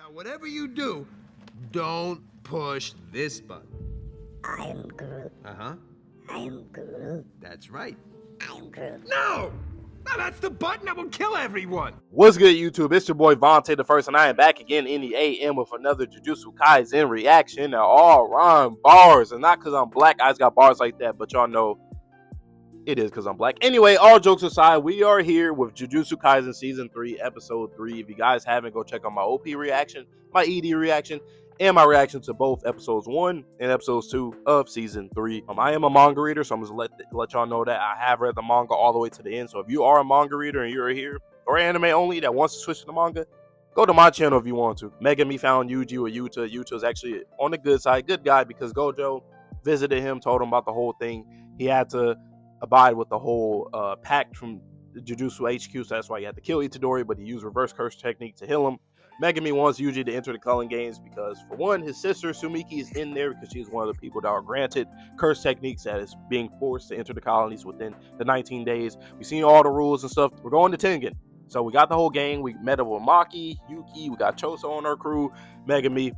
Now, whatever you do, don't push this button. I am Groot. Uh-huh. I am Groot. That's right. I am Groot. No! No, that's the button that will kill everyone! What's good, YouTube? It's your boy Vontae the First, and I am back again in the AM with another Jujutsu Kaisen reaction. They're all rhyme bars, and not because I'm black, I just got bars like that, but y'all know it is because I'm black. Anyway, all jokes aside, we are here with Jujutsu Kaisen Season 3, Episode 3. If you guys haven't, go check out my OP reaction, my ED reaction, and my reaction to both Episodes 1 and Episodes 2 of Season 3. I am a manga reader, so I'm just let y'all know that I have read the manga all the way to the end. So if you are a manga reader and you're here, or anime only that wants to switch to the manga, go to my channel if you want to. Megami found Yuji with Yuta. Yuta is actually on the good side, good guy, because Gojo visited him, told him about the whole thing. He had to abide with the whole pact from the Jujutsu HQ, so that's why he had to kill Itadori, but he used reverse curse technique to heal him. Megami wants Yuji to enter the Culling Games because, for one, his sister Sumiki is in there because she's one of the people that are granted curse techniques that is being forced to enter the colonies within the 19 days. We've seen all the rules and stuff. We're going to Tengen. So we got the whole gang. We met up with Maki, Yuki, we got Choso on our crew, Megami,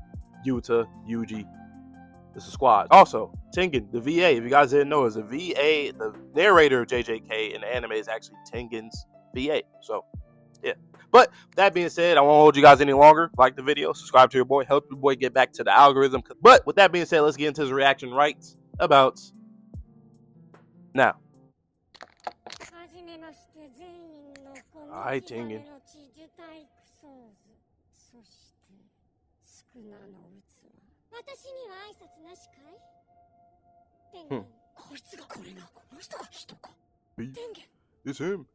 Yuta, Yuji. This is squad. Also, Tengen, the VA, if you guys didn't know, is a VA. The narrator of JJK in the anime is actually Tengen's VA. So, yeah. But that being said, I won't hold you guys any longer. Like the video, subscribe to your boy, help your boy get back to the algorithm. But with that being said, let's get into his reaction right about now. Alright, Tengen. It's him.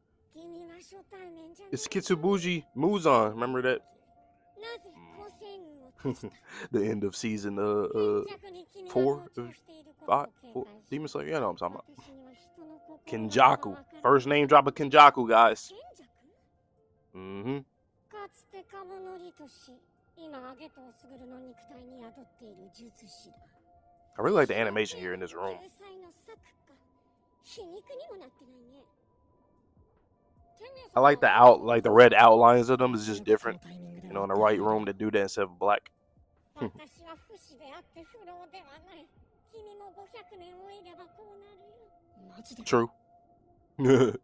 It's Kitsubuji Muzan. Remember that? The end of season 4, 5, 4. Demon Slayer. You know what I'm talking about. Kenjaku. First name drop of Kenjaku, guys. I really like the animation here in this room. I like the red outlines of them is just different. You know, in the right room to do that instead of black. True. Look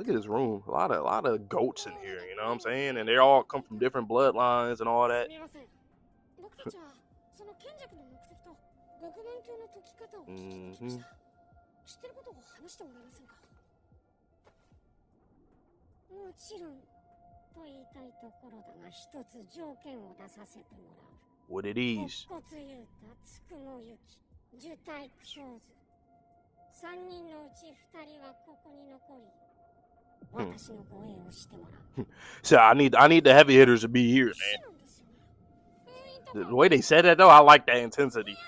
at this room. A lot of goats in here, you know what I'm saying? And they all come from different bloodlines and all that. What it is. So I need the heavy hitters to be here, man. The way they said that though, I like that intensity.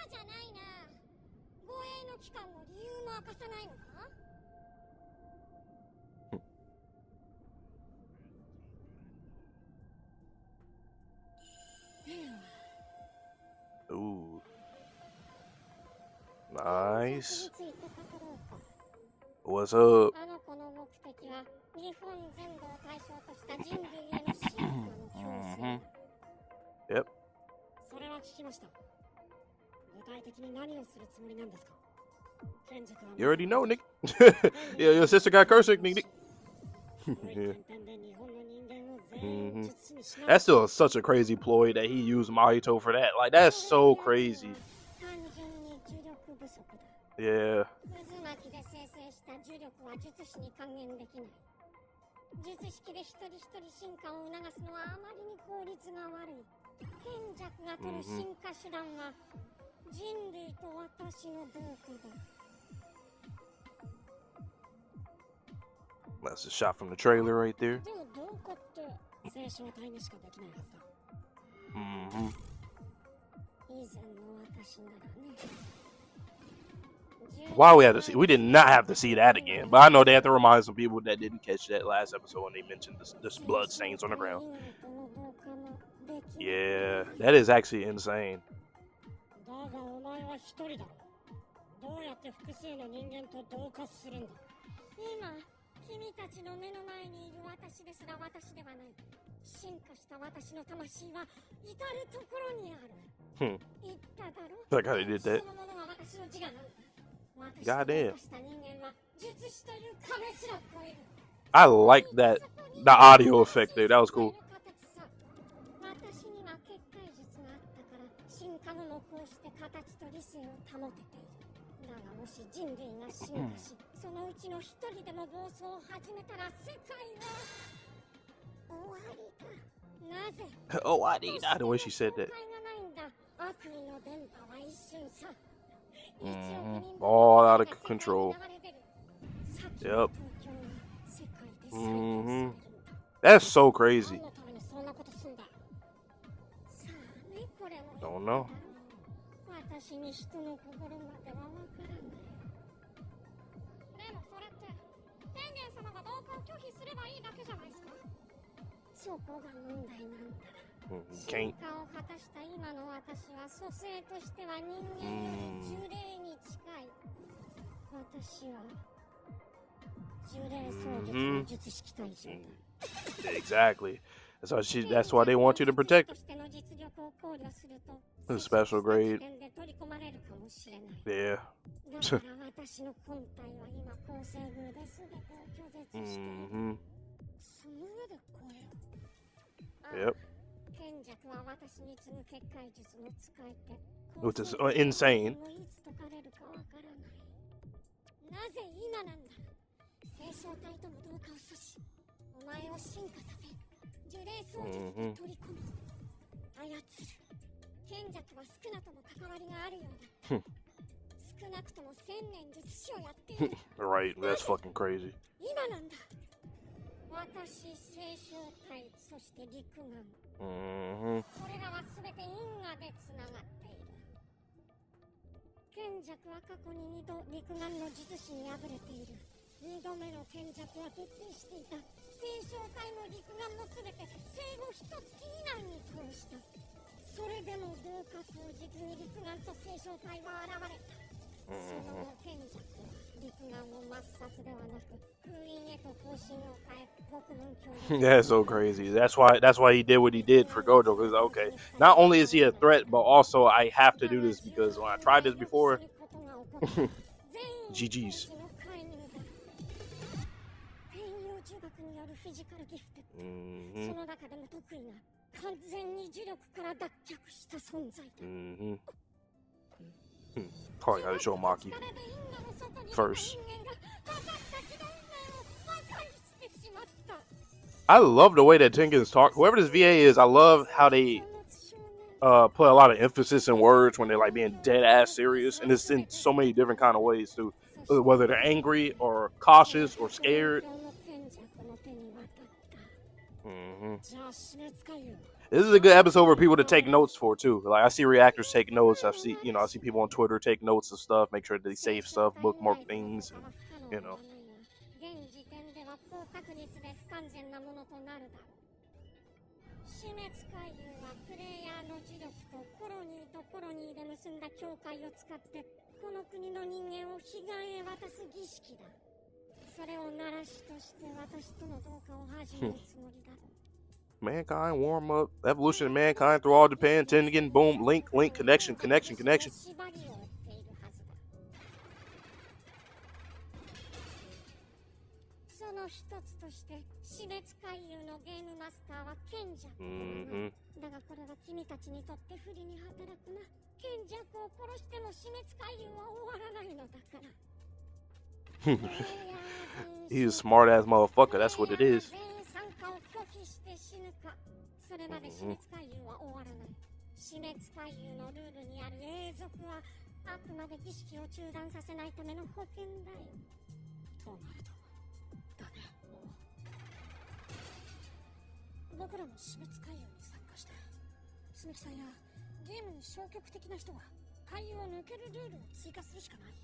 Ooh. Nice. What's up? Yep. You already know, Nick. Yeah, your sister got cursed, Nick. Yeah. That's still such a crazy ploy that he used Mahito for that. Like, that's so crazy. Yeah. That's a shot from the trailer right there. Why we had to see? We did not have to see that again. But I know they have to remind some people that didn't catch that last episode when they mentioned this blood stains on the ground. Yeah, that is actually insane. だがお前は一人だろ。どうやって複数の人間と同化するんだ。今、君たちの目の前にいる私ですら私ではない。進化した私の魂は至るところにある。言っただろ。 Like how they did that. そのものが私の自我なの。 Goddamn. 私と同化した人間は術師という壁すら超える。 I like that. The audio effect there. That was cool. 私には結界術があったから進化後もこうして形と理性を保てている。だがもし人類が進化し、そのうちの一人でも暴走を始めたら世界は終わりだ。なぜ Oh, I need that. The way she said that. 悪意の電波は一瞬さ。 All out of control. Yep. That's so crazy. Don't know. 私に人の心まではわからない。でもそれって天元様が同化を拒否すればいいだけじゃないですか。そこが問題なんだ。進化を果たした今の私は蘇生としては人間より呪霊に近い。私は呪霊操術の術式対象だ。 Exactly. That's why they want you to protect the special grade. Yeah. Yep. Which is insane. なぜ今なんだ。聖書体との同化を阻止。お前を進化させ。呪霊操術に取り込み操る。賢弱は少なとも関わりがあるようだ。少なくとも1000年術師をやっている。Right, that's fucking crazy. 今なんだ。私、聖書体、そして陸眼。これらはすべて因果でつながっている。賢弱は過去に2度陸眼の術師に敗れている。2度目の賢弱は徹底していた。聖書体も陸眼もすべて生後1月以内に殺した。それでも同化当日に陸眼と聖書体は現れた。その後賢弱は陸眼を抹殺ではなく封印へと方針を変え国門教に。 That's so crazy. That's why he did what he did for Gojo. Because okay, not only is he a threat, but also I have to do this because when I tried this before, GG's. その中でも得意な完全に呪力から脱却した存在だ。 Probably gotta show Maki first. I love the way that Tengen'S talk. Whoever this VA is, I love how they put a lot of emphasis in words when they're like being dead ass serious, and it's in so many different kind of ways too. Whether they're angry or cautious or scared. This is a good episode for people to take notes for too. Like I see reactors take notes. I see people on Twitter take notes of stuff, make sure they save stuff, bookmark things, and you know. 死滅回遊はプレイヤーの磁力とコロニーとコロニーで結んだ境界を使ってこの国の人間を彼岸へ渡す儀式だ。それを鳴らしとして私との同化を始めるつもりだろう。 Mankind warm up, evolution of mankind through all Japan, Tengen, boom, link, connection. その一つとして死滅回遊のゲームマスターは賢弱だがこれは君たちにとって不利に働くな。賢弱を殺しても死滅回遊は終わらないのだから。 He's a smart ass motherfucker. That's what it is. それまで死滅回遊は終わらない。死滅回遊のルールにある永続はあくまで儀式を中断させないための保険だよ。となるとだね。僕らも死滅回遊に参加して鈴木さんやゲームに消極的な人は回遊を抜けるルールを追加するしかない。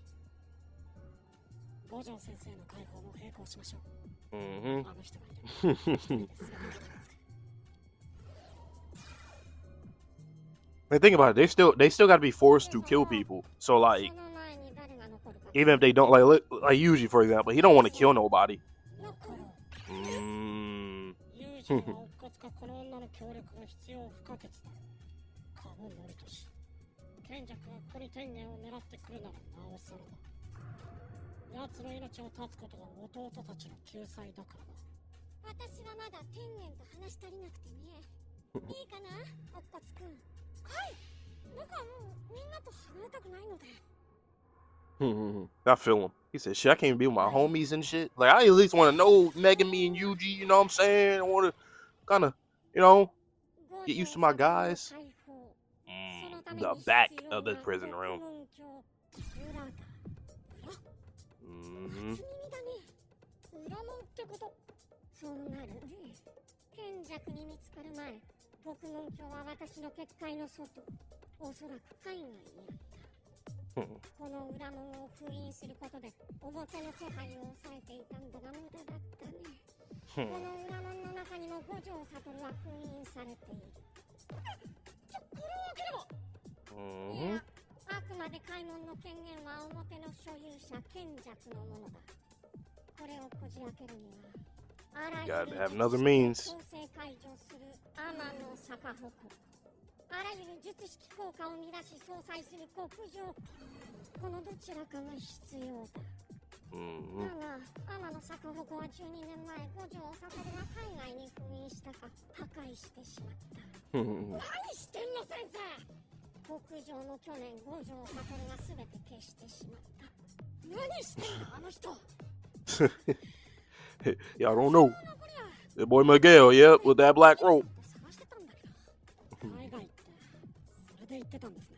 五条先生の解放も並行しましょう。あの人がいる。一人です And think about it, they still got to be forced to kill people. So like, その前に誰が残るか even if they don't like Yuji for example, he don't want to kill nobody. 残る 有事にはおっかつかこの女の協力が必要不可欠だ。カモノリとし。賢者がここに天元を狙ってくるならなおさらだ。奴の命を絶つことが弟たちの救済だからな。私はまだ天元と話し足りなくてね。いいかな、おっかつくん。はい。僕はもうみんなと離れたくないので。I feel him. He said, shit, I can't be with my homies and shit. Like, I at least want to know Megami and Yuji, you know what I'm saying? I want to kind of, you know, get used to my guys. The back of the prison room. 裏門ってこと。そうなるね。賢弱に見つかる前、獄門橋は私の結界の外、おそらく海外にあった。この裏門を封印することで表の気配を抑えていたんだが無駄だったね。この裏門の中にも五条悟は封印されている。これを開ければ。いや、あくまで開門の権限は表の所有者賢弱のものだ。これをこじ開けるにはあらゆる Gotta have another means. 強制解除する天の逆鉾。あらゆる術式効果を乱し相殺する極上。このどちらかが必要だ。だが、天の逆鉾は12年前、五条悟が海外に封印したか破壊してしまった。何してんの先生。極上の去年、五条悟が全て消してしまった。何してんだあの人。Y'all don't know. That boy Miguel, yep, with that black rope. 海外ってそれで言ってたんですね。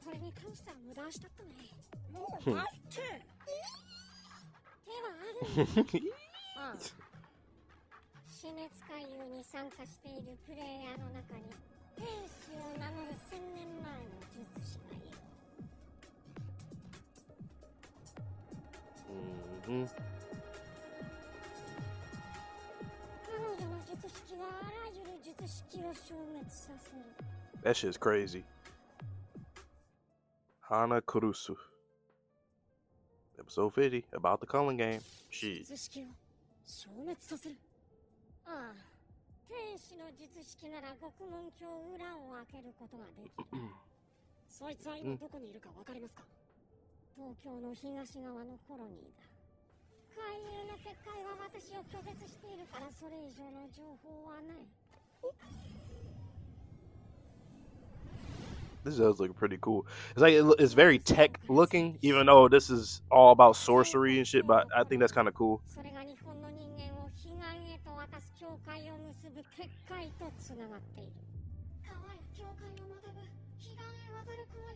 これに関しては無駄したったね。もう待って。手はある。ああ。死滅回遊に参加しているプレイヤーの中に天使を名乗る1000年前の術師がいる。彼女の術式はあらゆる術式を消滅させる。That shit's crazy. Hana Kurusu. Episode 50 about the Culling Game. Shit. 術式を消滅させる。ああ、天使の術式なら獄門橋裏を開けることができる。そいつは今どこにいるかわかりますか？東京の東側のコロニーだ。海流の結界は私を拒絶しているからそれ以上の情報はない。This does look pretty cool. It's like it's very tech looking, even though this is all about sorcery and shit. But I think that's kind of cool. それが日本の人間を彼岸へと渡す境界を結ぶ結界とつながっている。川や境界をまたぐ彼岸へ渡る行為は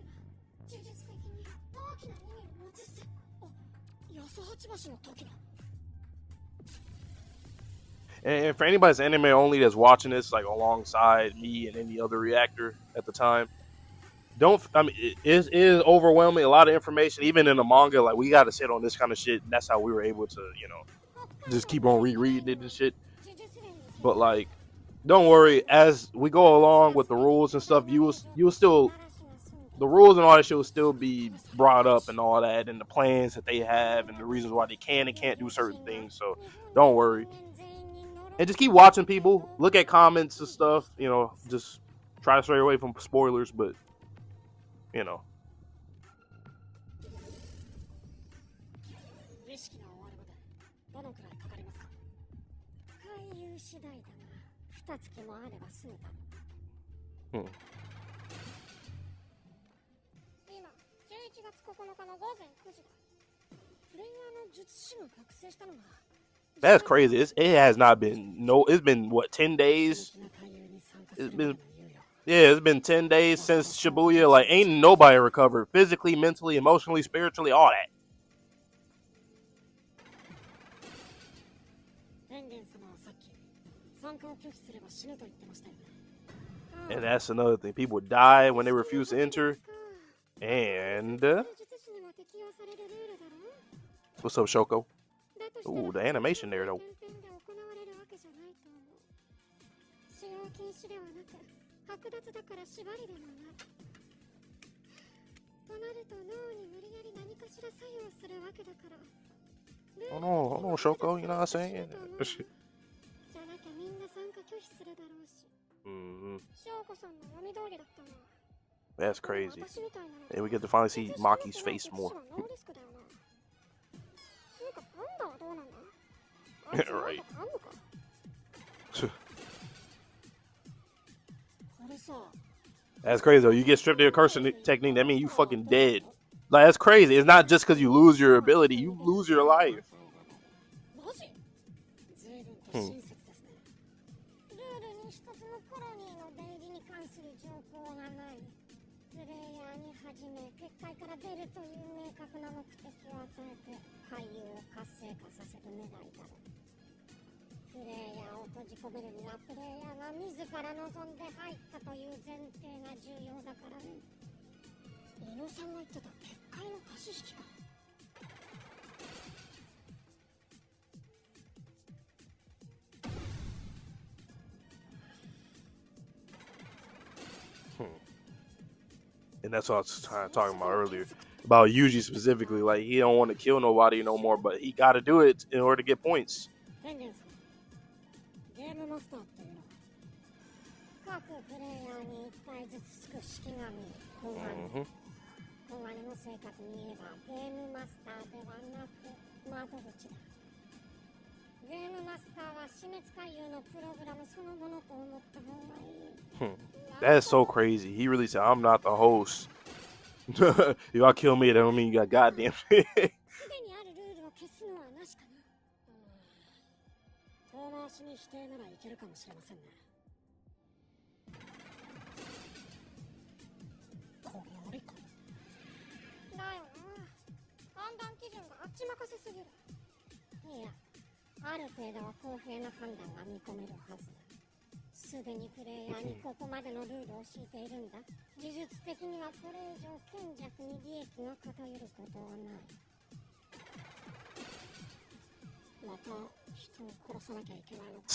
呪術的に大きな意味を持つ。安八橋の時だ。And for anybody that's anime only that's watching this, like alongside me and any other reactor at the time, it is overwhelming. A lot of information, even in the manga. Like we got to sit on this kind of shit. And that's how we were able to, just keep on rereading it and shit. But like, don't worry. As we go along with the rules and stuff, you will still, the rules and all that shit will still be brought up and all that, and the plans that they have and the reasons why they can and can't do certain things. So don't worry. And just keep watching people. Look at comments and stuff. Just try to stray away from spoilers, but. 儀式が終わるまでどのくらいかかりますか？回遊次第だが、2月もあれば済むだろう。今、11月9日の午前9時だ。プレイヤーの術師が覚醒したのが。That's crazy. It has not been it's been what 10 days? It's been 10 days since Shibuya. Like, ain't nobody recovered physically, mentally, emotionally, spiritually, all that. And that's another thing. People die when they refuse to enter. And what's up, Shoko? Ooh, the animation there, though. 剥奪だから縛りでもないとなると脳に無理やり何かしら作用するわけだから Hold on, Shoko, you know what I'm saying? じゃなきゃみんな参加拒否するだろうし 翔子さんの読み通りだったな That's crazy. And we get to finally see Maki's face more. Right. That's crazy though. You get stripped of your cursing technique, that means you fucking dead. Like, that's crazy. It's not just because you lose your ability, you lose your life. ルールに一つのコロニーの出入りに関する情報がない。プレイヤーにはじめ結界から出るという明確な目的を与えて海遊を活性化させる狙いだろう。プレイヤーを閉じ込めるにはプレイヤーが自ら望んで入ったという前提が重要だからね。伊野さんが言ってた結界の足し引きか。And that's what I was talking about earlier, about Yuji specifically. Like, he don't want to kill nobody no more, but he got to do it in order to get points. ゲームマスターっていうの各プレイヤーに1体ずつつく式が見る小金の正確に言えばゲームマスターではなく窓口だ。ゲームマスターは死滅回遊のプログラムそのものと思った方がいい。That's so crazy. He really said, I'm not the host. If y'all kill me, that don't mean you got goddamn shit. すでにあるルールを消すのはなしかな。遠回しに否定ならいけるかもしれませんね。これか。だよな。判断基準があっちまかせすぎる。いや、ある程度は公平な判断が見込めるはずだ。すでにプレイヤーにここまでのルールを敷いているんだ。事実的にはこれ以上賢弱に利益が偏ることはない。また人を殺さなきゃいけないのか。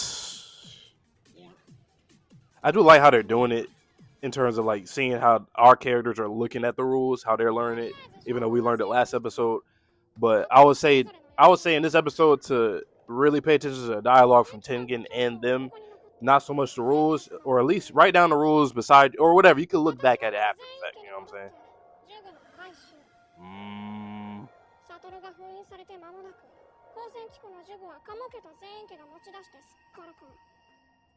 いや。I do like how they're doing it in terms of like seeing how our characters are looking at the rules, how they're learning it, even though we learned it last episode. But I would say in this episode to really pay attention to the dialogue from Tengen and them. Not so much the rules, or at least write down the rules beside, or whatever. You can look back at it after the fact, you know what I'm saying? サトルが封印されて間もなく、光線機構のジュゴはカモ家と全員家が持ち出してすっからかん。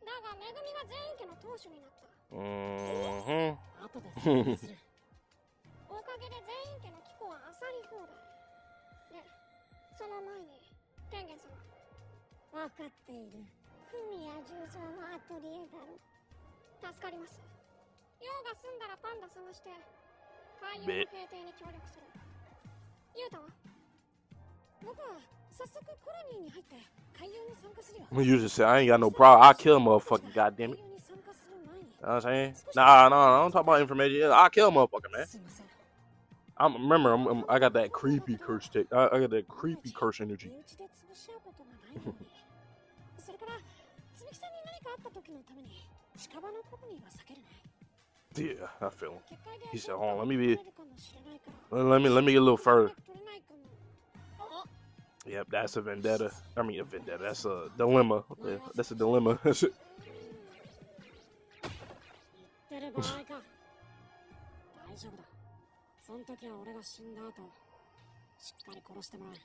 だが、めぐみが全員家の当主になった。後で説明する。おかげで全員家の機構はあさり放題。で、その前に、天元様。わかっている。フミヤ重蔵のアトリエだろ。助かります。用が済んだらパンダ探して海遊の平定に協力する。ユータは僕は早速コロニーに入って海遊に参加するよ。You just said I ain't got no problem. I'll kill a motherfucker, goddammit. You know what I'm saying? Nah, don't talk about information. Yeah, I'll kill a motherfucker, man. I got that creepy curse I got that creepy curse energy. Yeah, I feel him. He said, hold on, let me get a little further. Yep, that's a vendetta. I mean, a vendetta. That's a dilemma. Yeah, that's a dilemma. その時は俺が死んだ後、しっかり殺してもらえ。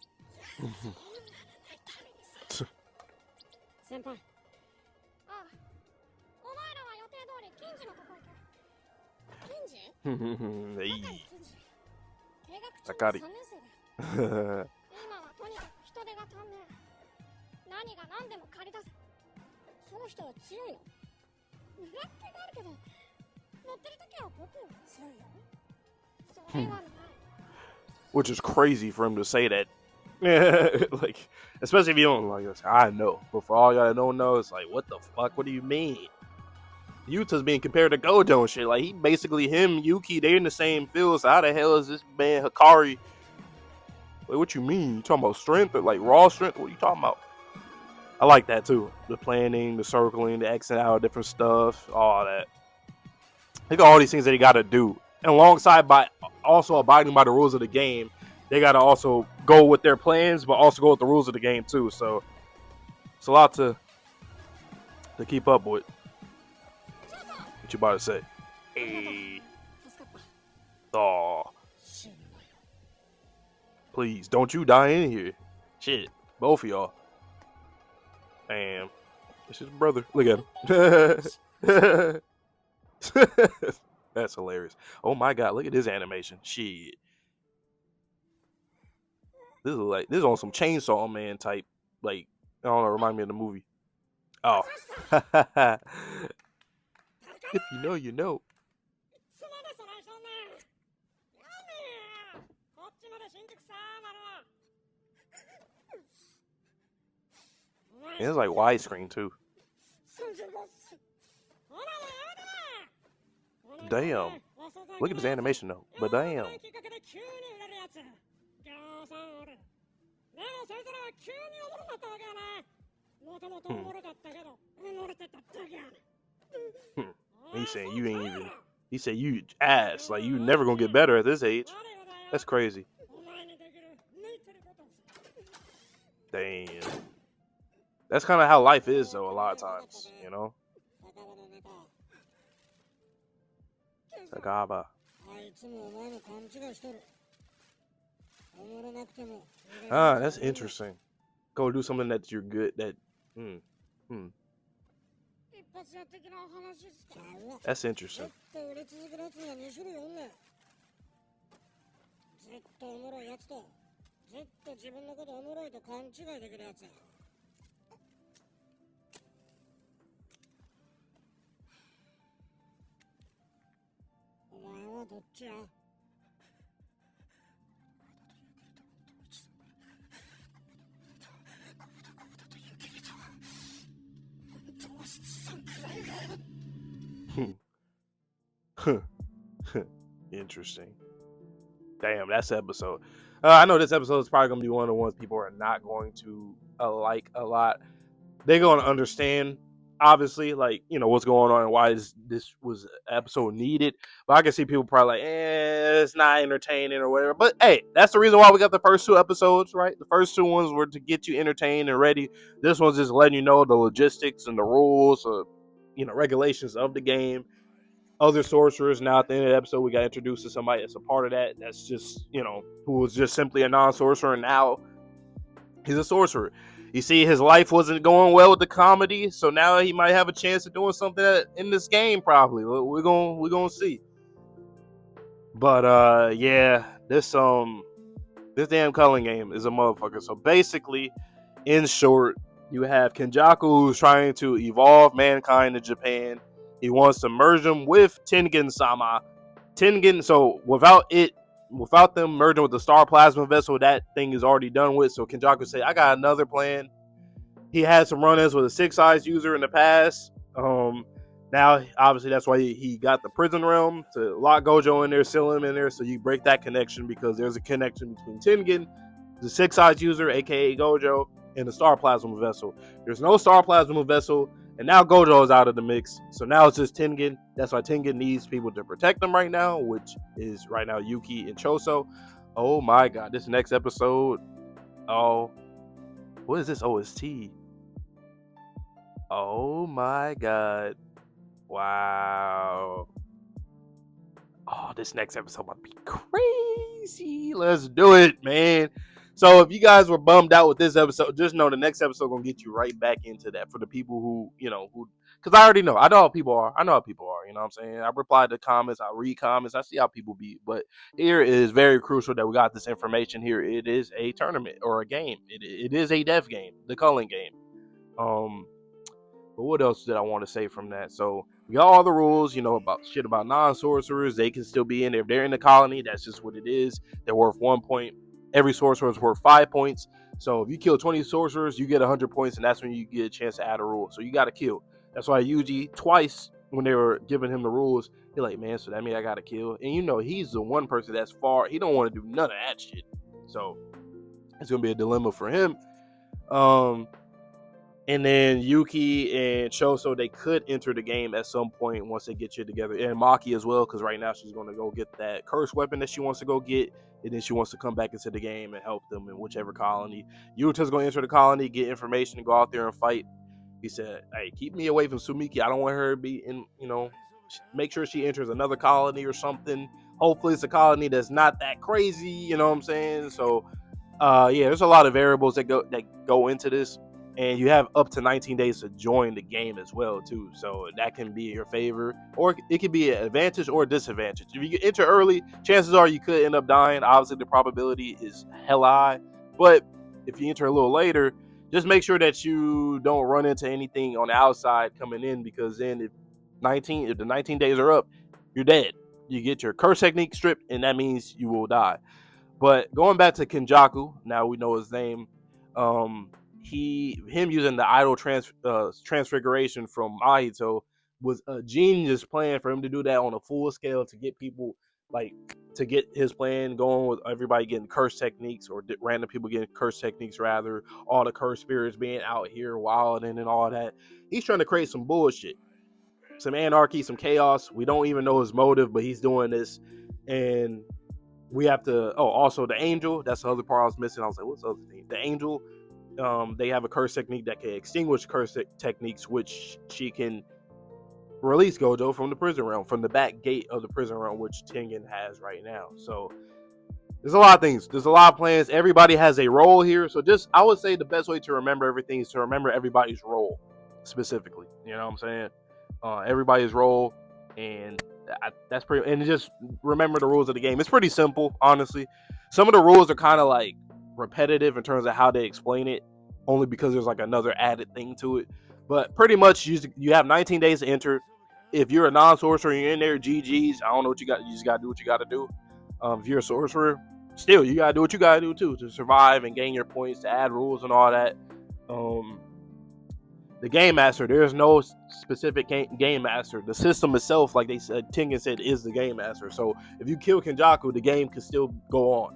先輩。ああ、お前らは予定通り金次のとこ行け。金次？定学中の3年生だ。今はとにかく人手が足んねえ。何が何でも借り出せ。その人は強いの？裏っ気があるけど、乗ってる時は僕より強いよ。Which is crazy for him to say that. Like, especially if you don't like us. I know. But for all y'all that don't know, it's like, what the fuck? What do you mean? Yuta's being compared to Gojo and shit. Like, he basically, him, Yuki, they're in the same field. So how the hell is this man Hikari? Wait, what you mean? You talking about strength or like raw strength? What are you talking about? I like that too. The planning, the circling, the Xing out different stuff, all that. They got all these things that he got to do, and alongside by also abiding by the rules of the game, they got to also go with their plans, but also go with the rules of the game too. So it's a lot to keep up with. What you about to say? Hey, oh, please don't you die in here. Shit, both of y'all. Damn, it's his brother. Look at him. That's hilarious. Oh my god, look at this animation. Shit. This is on some Chainsaw Man type, like, I don't know, remind me of the movie. Oh. If you know, you know. And it's like widescreen too. Damn. Look at this animation though. But damn. He's saying you ain't even. He said you ass. Like you never gonna get better at this age. That's crazy. Damn. That's kind of how life is though. A lot of times, you know. Sagaba. Ah, that's interesting. Go do something that you're good. That's interesting. Interesting. Damn, that's the episode. I know this episode is probably gonna be one of the ones people are not going to like a lot. They're gonna understand, obviously, like, you know, what's going on and why this was episode needed. But I can see people probably like, it's not entertaining or whatever. But hey, that's the reason why we got the first two episodes, right? The first two ones were to get you entertained and ready. This one's just letting you know the logistics and the rules, you know, regulations of the game. Other sorcerers. Now at the end of the episode, we got introduced to somebody that's a part of that. That's just, you know, who was just simply a non-sorcerer, and now he's a sorcerer. You see, his life wasn't going well with the comedy, so now he might have a chance of doing something in this game. Probably we're gonna see. But yeah, this damn Culling Game is a motherfucker. So basically, in short, you have Kenjaku who's trying to evolve mankind in Japan. He wants to merge them with Tengen Sama. So without them merging with the Star Plasma Vessel, that thing is already done with. So Kenjaku said, I got another plan. He had some run-ins with a Six Eyes user in the past. Now, obviously, that's why he got the prison realm to lock Gojo in there, seal him in there, so you break that connection, because there's a connection between Tengen, the Six Eyes user, aka Gojo, and the Star Plasma Vessel. There's no Star Plasma Vessel, and now Gojo is out of the mix. So now it's just Tengen. That's why Tengen needs people to protect him right now, which is right now Yuki and Choso. Oh my god, this next episode. Oh, what is this OST? Oh my god. Wow. Oh, this next episode might be crazy. Let's do it, man. So if you guys were bummed out with this episode, just know the next episode gonna get you right back into that. For the people who, you know, because I already know. I know how people are. You know what I'm saying? I reply to comments. I read comments. I see how people be. But here it is very crucial that we got this information here. It is a tournament or a game. It is a dev game, the Culling Game. But what else did I want to say from that? So we got all the rules, you know, about non-sorcerers. They can still be in there. If they're in the colony, that's just what it is. They're worth 1 point. Every sorcerer is worth 5 points. So if you kill 20 sorcerers, you get 100 points, and that's when you get a chance to add a rule. So you got to kill. That's why Yuji, twice when they were giving him the rules, he's like, man, so that means I got to kill. And you know, he's the one person that's far. He don't want to do none of that shit. So it's going to be a dilemma for him. And then Yuki and Choso, they could enter the game at some point once they get you together. And Maki as well, because right now she's going to go get that curse weapon that she wants to go get. And then she wants to come back into the game and help them in whichever colony. Yuta's going to enter the colony, get information, and go out there and fight. He said, hey, keep me away from Sumiki. I don't want her to be in, make sure she enters another colony or something. Hopefully it's a colony that's not that crazy, you know what I'm saying? So, there's a lot of variables that go into this. And you have up to 19 days to join the game as well, too. So that can be in your favor. Or it could be an advantage or a disadvantage. If you enter early, chances are you could end up dying. Obviously, the probability is hella high. But if you enter a little later, just make sure that you don't run into anything on the outside coming in. Because then if the 19 days are up, you're dead. You get your curse technique stripped, and that means you will die. But going back to Kenjaku, now we know his name. Him using the idol transfiguration from Mahito was a genius plan for him to do that on a full scale to get people, to get his plan going with everybody getting curse techniques, or random people getting curse techniques, rather, all the curse spirits being out here wilding and all that. He's trying to create some bullshit, some anarchy, some chaos. We don't even know his motive, but he's doing this. And we have to, also the angel, that's the other part I was missing. I was like, what's the other thing? The angel, they have a curse technique that can extinguish curse techniques, which she can release Gojo from the prison realm, from the back gate of the prison realm, which Tengen has right now. So there's a lot of things. There's a lot of plans. Everybody has a role here. So I would say the best way to remember everything is to remember everybody's role specifically. You know what I'm saying? Everybody's role, and that's pretty. And just remember the rules of the game. It's pretty simple, honestly. Some of the rules are kind of like repetitive in terms of how they explain it, only because there's like another added thing to it. But pretty much you have 19 days to enter. If you're a non-sorcerer, you're in there, GG's. I don't know what you got. You just got to do what you got to do. If you're a sorcerer, still, you got to do what you got to do too to survive and gain your points, to add rules and all that. The game master, there's no specific game master. The system itself, like they said, Tengen said, is the game master. So if you kill Kenjaku, the game can still go on.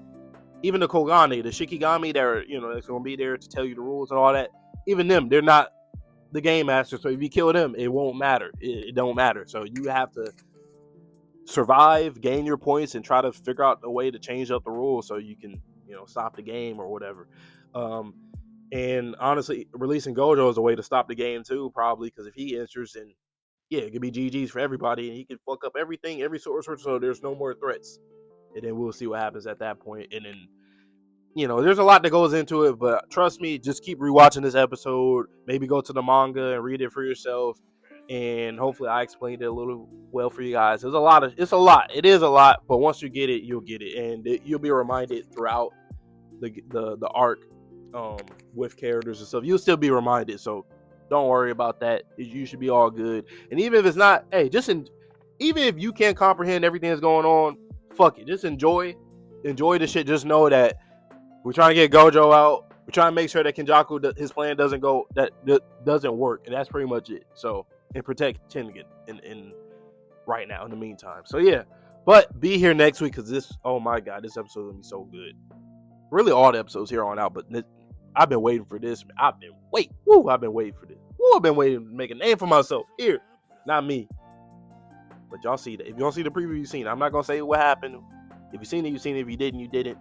Even the Kogane, the Shikigami, that's going to be there to tell you the rules and all that. Even them, they're not the game master. So if you kill them, it won't matter. It don't matter. So you have to survive, gain your points, and try to figure out a way to change up the rules so you can, stop the game or whatever. And honestly, releasing Gojo is a way to stop the game too, probably, because if he enters, then it could be GG's for everybody, and he can fuck up everything, every sorcerer, so there's no more threats. And then we'll see what happens at that point. And then, there's a lot that goes into it, but trust me, just keep rewatching this episode. Maybe go to the manga and read it for yourself. And hopefully I explained it a little well for you guys. It's a lot. It is a lot, but once you get it, you'll get it. And you'll be reminded throughout the arc with characters and stuff. You'll still be reminded. So don't worry about that. You should be all good. And even if it's not, even if you can't comprehend everything that's going on, fuck it. Just enjoy the shit. Just know that we're trying to get Gojo out. We're trying to make sure that Kenjaku, his plan doesn't work, and that's pretty much it. So, and protect Tengen in right now in the meantime. So yeah, but be here next week, because oh my god, this episode is gonna be so good. Really, all the episodes here on out, but I've been waiting for this. I've been waiting for this. I've been waiting to make a name for myself here. Not me. But y'all see that. If you don't see the preview, you've seen it. I'm not going to say what happened. If you've seen it, you've seen it. If you didn't, you didn't.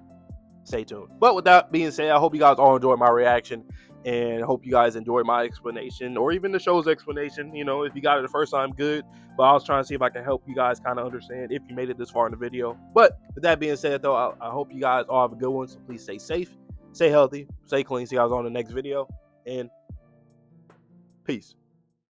Stay tuned. But with that being said, I hope you guys all enjoyed my reaction. And I hope you guys enjoyed my explanation, or even the show's explanation. If you got it the first time, good. But I was trying to see if I can help you guys kind of understand if you made it this far in the video. But with that being said, though, I hope you guys all have a good one. So please stay safe, stay healthy, stay clean. See you guys on the next video. And peace.